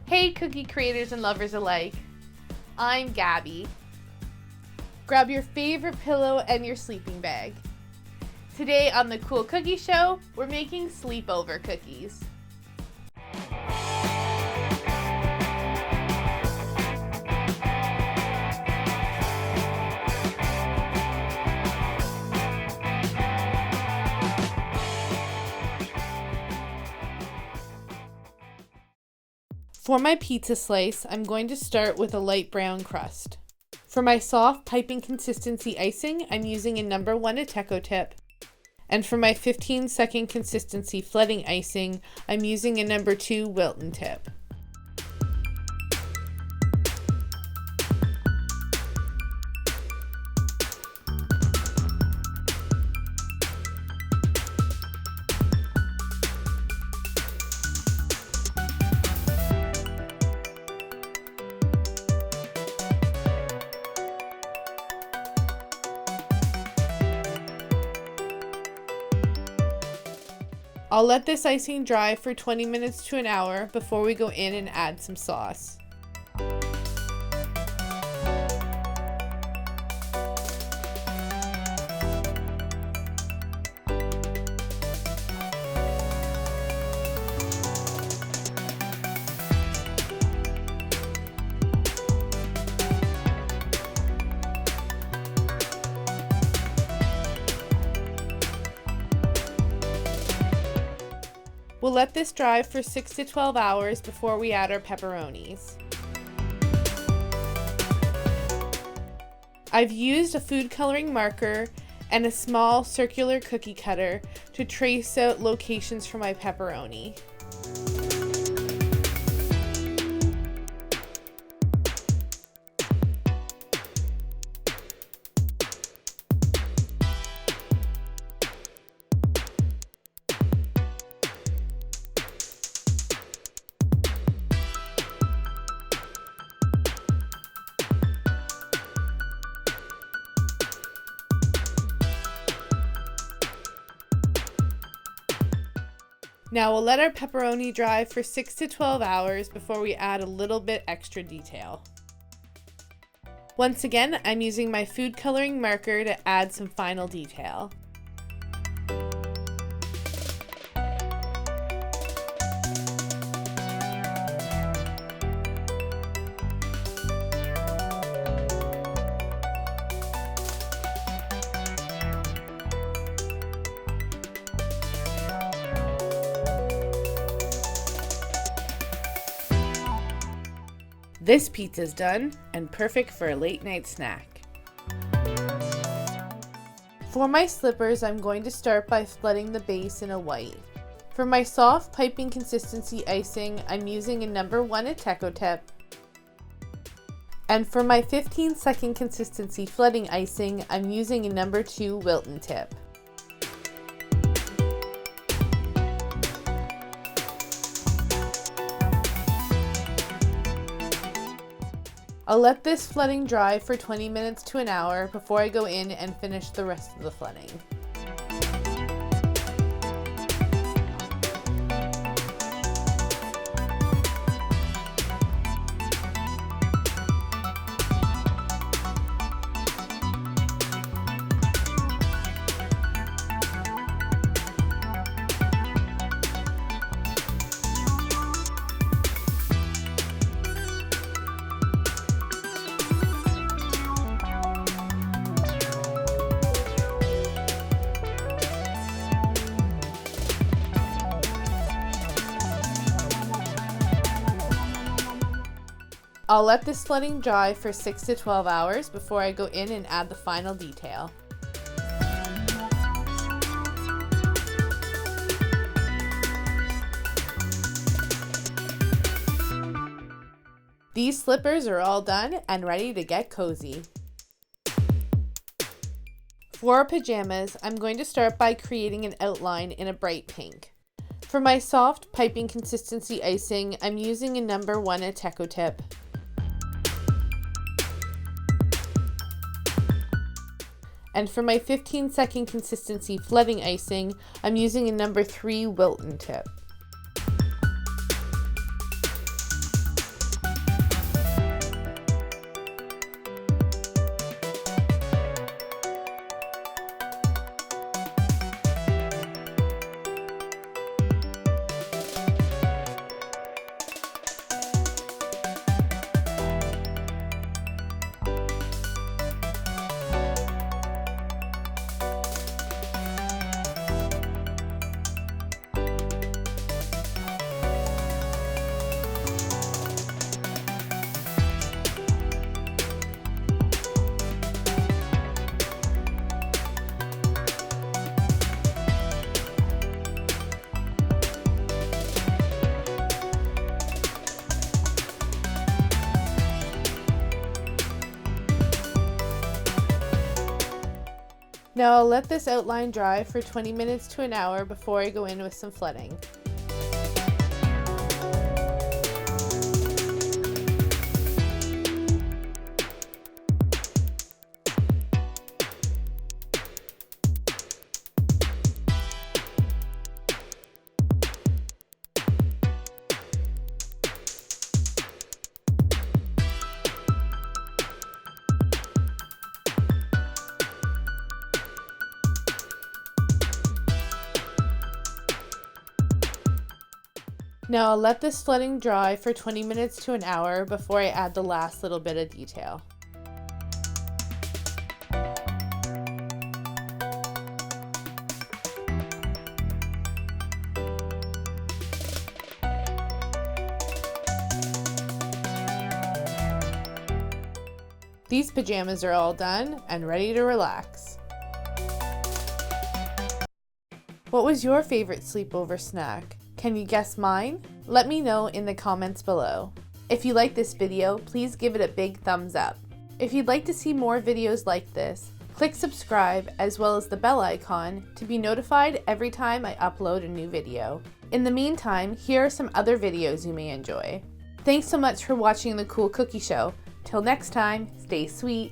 Hey cookie creators and lovers alike, I'm Gabby. Grab your favorite pillow and your sleeping bag. Today on the Cool Cookie Show, we're making sleepover cookies. For my pizza slice, I'm going to start with a light brown crust. For my soft piping consistency icing, I'm using a number 1 Ateco tip. And for my 15-second consistency flooding icing, I'm using a number 2 Wilton tip. I'll let this icing dry for 20 minutes to an hour before we go in and add some sauce. We'll let this dry for 6 to 12 hours before we add our pepperonis. I've used a food coloring marker and a small circular cookie cutter to trace out locations for my pepperoni. Now we'll let our pepperoni dry for 6 to 12 hours before we add a little bit extra detail. Once again, I'm using my food coloring marker to add some final detail. This pizza's done and perfect for a late night snack. For my slippers, I'm going to start by flooding the base in a white. For my soft piping consistency icing, I'm using a number 1 Ateco tip. And for my 15-second consistency flooding icing, I'm using a number 2 Wilton tip. I'll let this flooding dry for 20 minutes to an hour before I go in and finish the rest of the flooding. I'll let this flooding dry for 6 to 12 hours before I go in and add the final detail. These slippers are all done and ready to get cozy. For our pajamas, I'm going to start by creating an outline in a bright pink. For my soft piping consistency icing, I'm using a number 1 Ateco tip. And for my 15-second consistency flooding icing, I'm using a number 3 Wilton tip. Now I'll let this outline dry for 20 minutes to an hour before I go in with some flooding. Now I'll let this flooding dry for 20 minutes to an hour before I add the last little bit of detail. These pajamas are all done and ready to relax. What was your favorite sleepover snack? Can you guess mine? Let me know in the comments below. If you like this video, please give it a big thumbs up. If you'd like to see more videos like this, click subscribe as well as the bell icon to be notified every time I upload a new video. In the meantime, here are some other videos you may enjoy. Thanks so much for watching the Cool Cookie Show. Till next time, stay sweet.